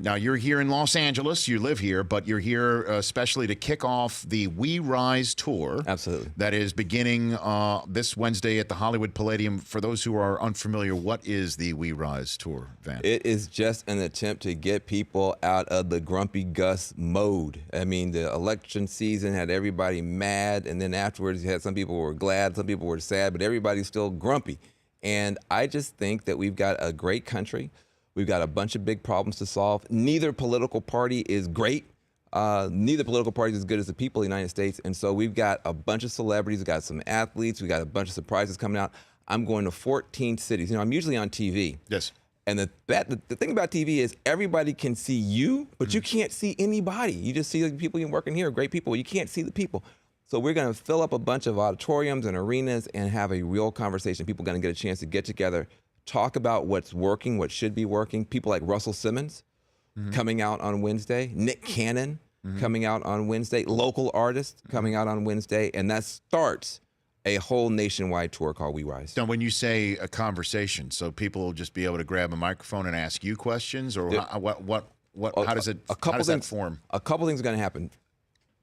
Now, you're here in Los Angeles. You live here, but you're here especially to kick off the We Rise tour. Absolutely. That is beginning this Wednesday at the Hollywood Palladium. For those who are unfamiliar, what is the We Rise tour, Van? It is just an attempt to get people out of the grumpy Gus mode. I mean, the election season had everybody mad, and then afterwards you had some people who were glad, some people were sad, but everybody's still grumpy. And I just think that we've got a great country. We've got a bunch of big problems to solve. Neither political party is great. Neither political party is as good as the people of the United States. And so we've got a bunch of celebrities. We've got some athletes. We've got a bunch of surprises coming out. I'm going to 14 cities. You know, I'm usually on TV. Yes. And the thing about TV is everybody can see you, but you can't see anybody. You just see the people you're working here, great people. You can't see the people. So we're going to fill up a bunch of auditoriums and arenas and have a real conversation. People are going to get a chance to get together, talk about what's working, what should be working. People like Russell Simmons coming out on Wednesday, Nick Cannon coming out on Wednesday, local artists coming out on Wednesday, and that starts a whole nationwide tour called We Rise. Now, when you say a conversation, so people will just be able to grab a microphone and ask you questions, or how does that form? A couple things are going to happen.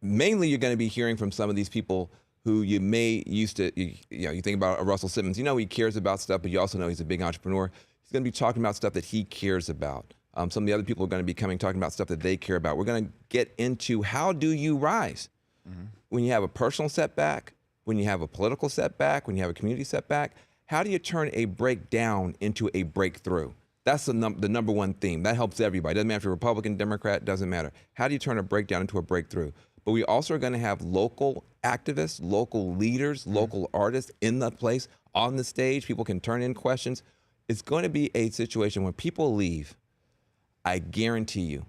Mainly, you're going to be hearing from some of these people who you may used to, you think about Russell Simmons. You know he cares about stuff, but you also know he's a big entrepreneur. He's going to be talking about stuff that he cares about. Some of the other people are going to be talking about stuff that they care about. We're going to get into how do you rise when you have a personal setback, when you have a political setback, when you have a community setback. How do you turn a breakdown into a breakthrough? That's the number one theme. That helps everybody. Doesn't matter if you're Republican, Democrat, doesn't matter. How do you turn a breakdown into a breakthrough? But we also are going to have local activists, local leaders, local artists in the place, on the stage. People can turn in questions. It's going to be a situation when people leave, I guarantee you,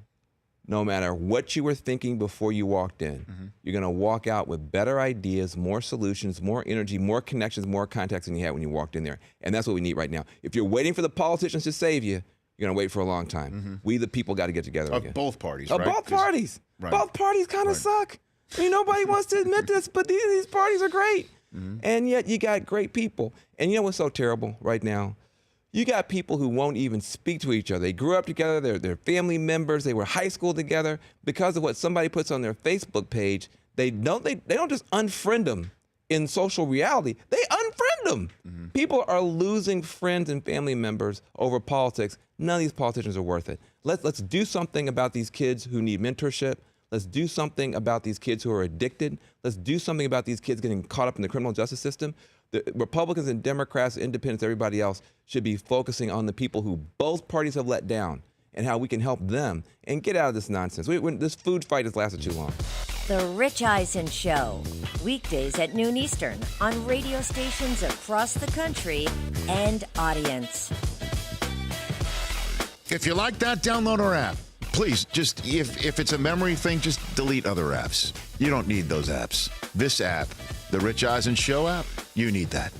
no matter what you were thinking before you walked in, you're going to walk out with better ideas, more solutions, more energy, more connections, more contacts than you had when you walked in there. And that's what we need right now. If you're waiting for the politicians to save you, you're going to wait for a long time. We, the people, got to get together again. Of both parties, Of right? both parties. Right. Both parties kind of suck. I mean, nobody wants to admit this, but these parties are great. And yet you got great people. And you know what's so terrible right now? You got people who won't even speak to each other. They grew up together. They're family members. They were high school together. Because of what somebody puts on their Facebook page, they don't just unfriend them in social reality. They unfriend them. People are losing friends and family members over politics. None of these politicians are worth it. Let's do something about these kids who need mentorship. Let's do something about these kids who are addicted. Let's do something about these kids getting caught up in the criminal justice system. The Republicans and Democrats, independents, everybody else should be focusing on the people who both parties have let down and how we can help them and get out of this nonsense. This food fight has lasted too long. The Rich Eisen Show, weekdays at noon Eastern on radio stations across the country and audience. If you like that, download our app. Please, just if it's a memory thing, just delete other apps. You don't need those apps. This app, the Rich Eisen Show app, you need that.